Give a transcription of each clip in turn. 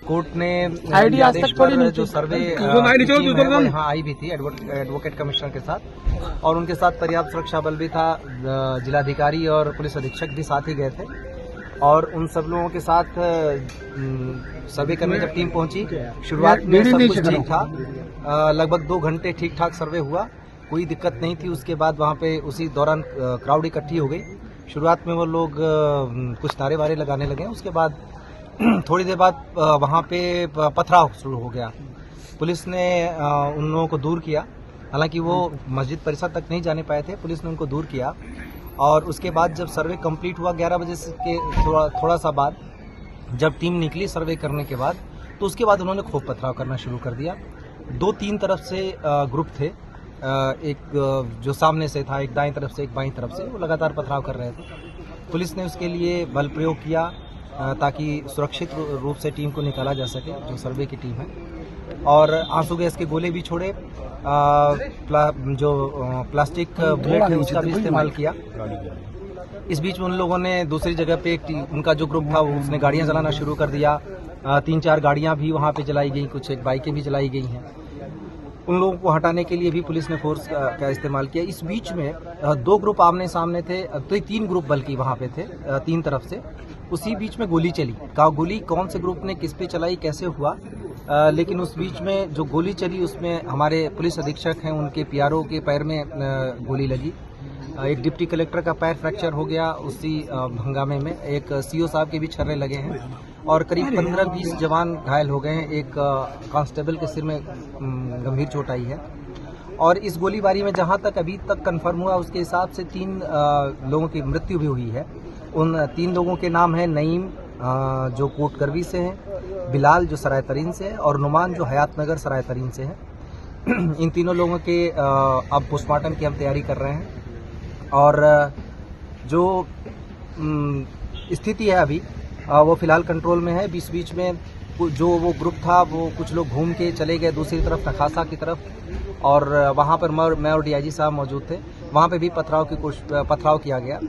Court ने ID आज तक पड़ी नहीं जो थी। सर्वे यहाँ आई भी थी एडवोकेट कमिश्नर के साथ, और उनके साथ पर्याप्त सुरक्षा बल भी था। जिलाधिकारी और पुलिस अधीक्षक भी साथ ही गए थे, और उन सब लोगों के साथ सर्वे करने जब टीम पहुंची, शुरुआत में सब कुछ ठीक था। लगभग 2 घंटे ठीक ठाक सर्वे हुआ, कोई दिक्कत नहीं थी। उसके बाद वहाँ पे उसी दौरान क्राउड इकट्ठी हो गई। शुरुआत में वो लोग कुछ नारे वारे लगाने लगे, उसके बाद थोड़ी देर बाद वहाँ पे पथराव शुरू हो गया। पुलिस ने उन लोगों को दूर किया, हालांकि वो मस्जिद परिसर तक नहीं जाने पाए थे। पुलिस ने उनको दूर किया, और उसके बाद जब सर्वे कंप्लीट हुआ 11 बजे के थोड़ा सा बाद, जब टीम निकली सर्वे करने के बाद, तो उसके बाद उन्होंने खूब पथराव करना शुरू कर दिया। 2-3 तरफ से ग्रुप थे, एक जो सामने से था, एक दाएं तरफ से, एक बाईं तरफ से, वो लगातार पथराव कर रहे थे। पुलिस ने उसके लिए बल प्रयोग किया ताकि सुरक्षित रूप से टीम को निकाला जा सके, जो सर्वे की टीम है, और आंसू गैस के गोले भी छोड़े, जो प्लास्टिक बुलेट है उसका भी इस्तेमाल किया। इस बीच में उन लोगों ने दूसरी जगह पे उनका जो ग्रुप था उसने गाड़ियां चलाना शुरू कर दिया। 3-4 गाड़ियां भी वहां पे चलाई गई, कुछ एक बाइकें भी चलाई गई हैं। उन लोगों को हटाने के लिए भी पुलिस ने फोर्स का इस्तेमाल किया। इस बीच में 2 ग्रुप आमने सामने थे, तो 3 ग्रुप बल्कि वहां पे थे, 3 तरफ से। उसी बीच में गोली चली। गोली कौन से ग्रुप ने किस पे चलाई, कैसे हुआ, लेकिन उस बीच में जो गोली चली उसमें हमारे पुलिस अधीक्षक हैं, उनके पीआरओ के पैर में गोली लगी। एक डिप्टी कलेक्टर का पैर फ्रैक्चर हो गया उसी हंगामे में। एक सीओ साहब के भी छर्रे लगे हैं, और करीब 15-20 जवान घायल हो गए हैं। एक कांस्टेबल के सिर में गंभीर चोट आई है। और इस गोलीबारी में जहां तक अभी तक कंफर्म हुआ, उसके हिसाब से 3 लोगों की मृत्यु भी हुई है। उन 3 लोगों के नाम है नईम, जो कोट करवी से हैं, बिलाल जो सराय तरीन से है, और नुमान जो हयात नगर सराय तरीन से है। इन तीनों लोगों के अब पोस्टमार्टम की हम तैयारी कर रहे हैं, और जो स्थिति है अभी वो फिलहाल कंट्रोल में है। बीच में जो वो ग्रुप था, वो कुछ लोग घूम के चले गए दूसरी तरफ, नखासा की तरफ, और वहाँ पर मैं और डीआईजी साहब मौजूद थे। वहाँ पे भी पथराव किया गया।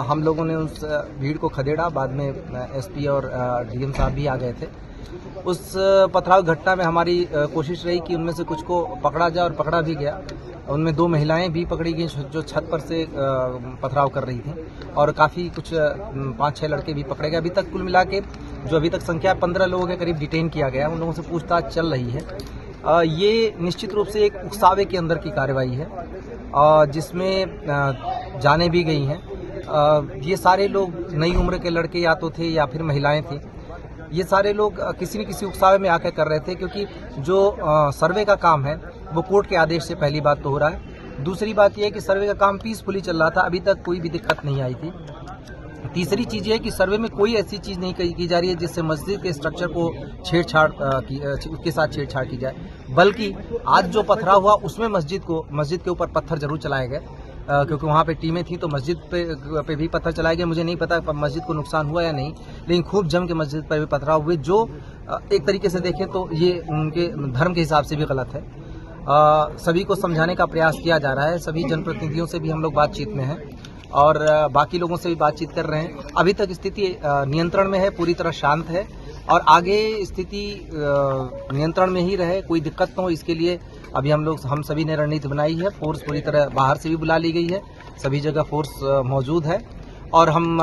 हम लोगों ने उस भीड़ को खदेड़ा। बाद में एसपी और डीएम साहब भी आ गए थे। उस पथराव घटना में हमारी कोशिश रही कि उनमें से कुछ को पकड़ा जाए, और पकड़ा भी गया। उनमें 2 महिलाएं भी पकड़ी गई जो छत पर से पथराव कर रही थी, और काफ़ी कुछ 5-6 लड़के भी पकड़े गए। अभी तक कुल मिला के जो अभी तक संख्या 15 लोगों के करीब डिटेन किया गया, उन लोगों से पूछताछ चल रही है। ये निश्चित रूप से एक उकसावे के अंदर की कार्रवाई है, जिसमें जानें भी गई हैं। ये सारे लोग नई उम्र के लड़के या तो थे या फिर महिलाएं थी। ये सारे लोग किसी न किसी उकसावे में आकर कर रहे थे, क्योंकि जो सर्वे का काम है वो कोर्ट के आदेश से पहली बात तो हो रहा है। दूसरी बात यह है कि सर्वे का काम पीसफुली चल रहा था, अभी तक कोई भी दिक्कत नहीं आई थी। तीसरी चीज ये है कि सर्वे में कोई ऐसी चीज नहीं की जा रही है जिससे मस्जिद के स्ट्रक्चर को उसके साथ छेड़छाड़ की जाए, बल्कि आज जो पथराव हुआ उसमें मस्जिद के ऊपर पत्थर जरूर चलाए गए, क्योंकि वहाँ पे टीमें थी, तो मस्जिद पे भी पत्थर चलाए गए। मुझे नहीं पता मस्जिद को नुकसान हुआ या नहीं, लेकिन खूब जम के मस्जिद पर भी पथराव हुए, जो एक तरीके से देखें तो ये उनके धर्म के हिसाब से भी गलत है। सभी को समझाने का प्रयास किया जा रहा है। सभी जनप्रतिनिधियों से भी हम लोग बातचीत में हैं, और बाकी लोगों से भी बातचीत कर रहे हैं। अभी तक स्थिति नियंत्रण में है, पूरी तरह शांत है, और आगे स्थिति नियंत्रण में ही रहे, कोई दिक्कत न हो, इसके लिए अभी हम सभी ने रणनीति बनाई है। फोर्स पूरी तरह बाहर से भी बुला ली गई है, सभी जगह फोर्स मौजूद है, और हम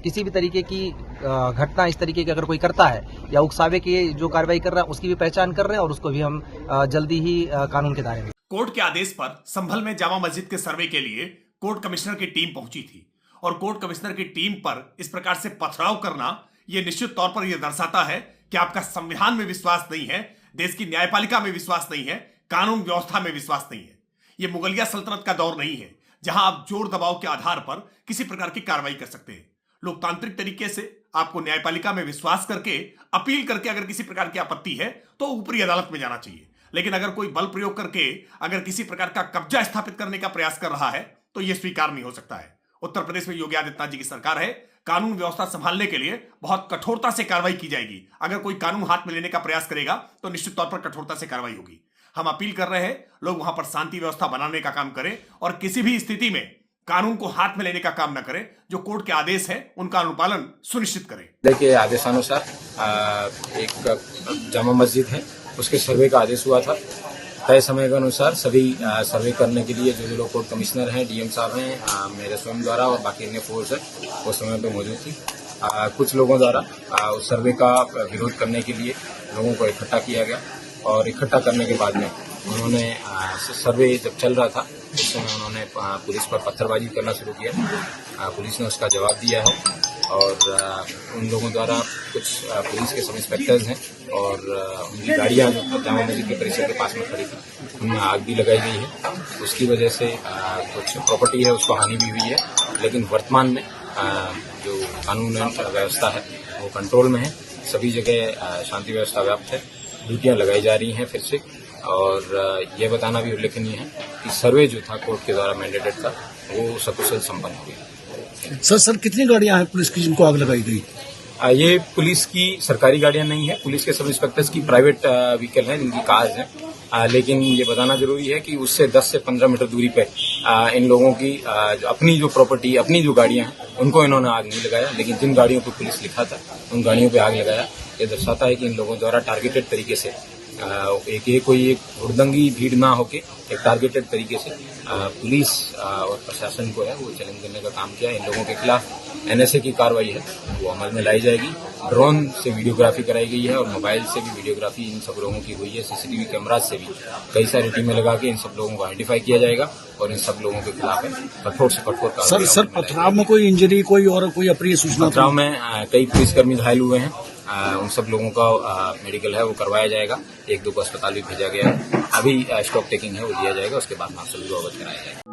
किसी भी तरीके की घटना इस तरीके की अगर कोई करता है या उकसावे की जो कार्रवाई कर रहा है उसकी भी पहचान कर रहे हैं, और उसको भी हम जल्दी ही कानून के दायरे में। कोर्ट के आदेश पर संभल में जामा मस्जिद के सर्वे के लिए कोर्ट कमिश्नर की टीम पहुंची थी, और कोर्ट कमिश्नर की टीम पर इस प्रकार से पथराव करना यह निश्चित तौर पर यह दर्शाता है कि आपका संविधान में विश्वास नहीं है, देश की न्यायपालिका में विश्वास नहीं है, कानून व्यवस्था में विश्वास नहीं है। यह मुगलिया सल्तनत का दौर नहीं है जहां आप जोर दबाव के आधार पर किसी प्रकार की कार्रवाई कर सकते हैं। लोकतांत्रिक तरीके से आपको न्यायपालिका में विश्वास करके अपील करके अगर किसी प्रकार की आपत्ति है तो ऊपरी अदालत में जाना चाहिए, लेकिन अगर कोई बल प्रयोग करके अगर किसी प्रकार का कब्जा स्थापित करने का प्रयास कर रहा है तो यह स्वीकार नहीं हो सकता है। उत्तर प्रदेश में योगी आदित्यनाथ जी की सरकार है, कानून व्यवस्था संभालने के लिए बहुत कठोरता से कार्रवाई की जाएगी। अगर कोई कानून हाथ में लेने का प्रयास करेगा तो निश्चित तौर पर कठोरता से कार्रवाई होगी। हम अपील कर रहे हैं, लोग वहां पर शांति व्यवस्था बनाने का काम करें, और किसी भी स्थिति में कानून को हाथ में लेने का काम न करें, जो कोर्ट के आदेश है उनका अनुपालन सुनिश्चित करें। के आदेशानुसार एक जामा मस्जिद है, उसके सर्वे का आदेश हुआ था। तय समय के अनुसार सभी सर्वे करने के लिए जो लोग कोर्ट कमिश्नर हैं, डीएम साहब हैं, मेरे स्वयं द्वारा और बाकी अन्य फोर्स है वो समय पे मौजूद थी। कुछ लोगों द्वारा उस सर्वे का विरोध करने के लिए लोगों को इकट्ठा किया गया और इकट्ठा करने के बाद में उन्होंने सर्वे जब चल रहा था उस समय उन्होंने पुलिस पर पत्थरबाजी करना शुरू किया। पुलिस ने उसका जवाब दिया है और उन लोगों द्वारा कुछ पुलिस के सब इंस्पेक्टर्स हैं और उनकी गाड़ियां जो जामा मस्जिद के परिसर के पास में खड़ी थी उनमें आग भी लगाई गई है। उसकी वजह से कुछ प्रॉपर्टी है उसको हानि भी हुई है, लेकिन वर्तमान में जो कानून व्यवस्था है वो कंट्रोल में है। सभी जगह शांति व्यवस्था व्याप्त है, ड्यूटियां लगाई जा रही हैं फिर से। और ये बताना भी उल्लेखनीय है कि सर्वे जो था कोर्ट के द्वारा मैंडेटेड था वो सकुशल संपन्न हो गया। सर कितनी गाड़ियां हैं पुलिस की जिनको आग लगाई गई? ये पुलिस की सरकारी गाड़ियां नहीं है, पुलिस के सब इंस्पेक्टर्स की प्राइवेट व्हीकल हैं जिनकी कार्स हैं। लेकिन ये बताना जरूरी है कि उससे 10 से 15 मीटर दूरी पे इन लोगों की अपनी जो प्रॉपर्टी, अपनी जो गाड़ियां हैं उनको इन्होंने आग नहीं लगाया, लेकिन जिन गाड़ियों पर पुलिस लिखा था उन गाड़ियों पे आग लगाया। ये दर्शाता है कि इन लोगों द्वारा टारगेटेड तरीके से कोई एक हुड़दंगी भीड़ ना होके एक टारगेटेड तरीके से पुलिस और प्रशासन को है वो चैलेंज करने का काम किया। इन लोगों के खिलाफ एनएसए की कार्रवाई है वो अमल में लाई जाएगी। ड्रोन से वीडियोग्राफी कराई गई है और मोबाइल से भी वीडियोग्राफी इन सब लोगों की हुई है। सीसीटीवी कैमराज से भी कई सारी टीमें लगा के इन सब लोगों को आइडेंटिफाई किया जाएगा और इन सब लोगों के खिलाफ कठोर से कठोर कार्रवाई। सर पथराव में कोई इंजरी, कोई और कोई अप्रिय सूचना? पथराव में कई पुलिसकर्मी घायल हुए हैं। उन सब लोगों का मेडिकल है वो करवाया जाएगा। 1-2 को अस्पताल भी भेजा गया है। अभी स्टॉक टेकिंग है वो लिया जाएगा, उसके बाद मार्शल को अवगत कराया जाएगा।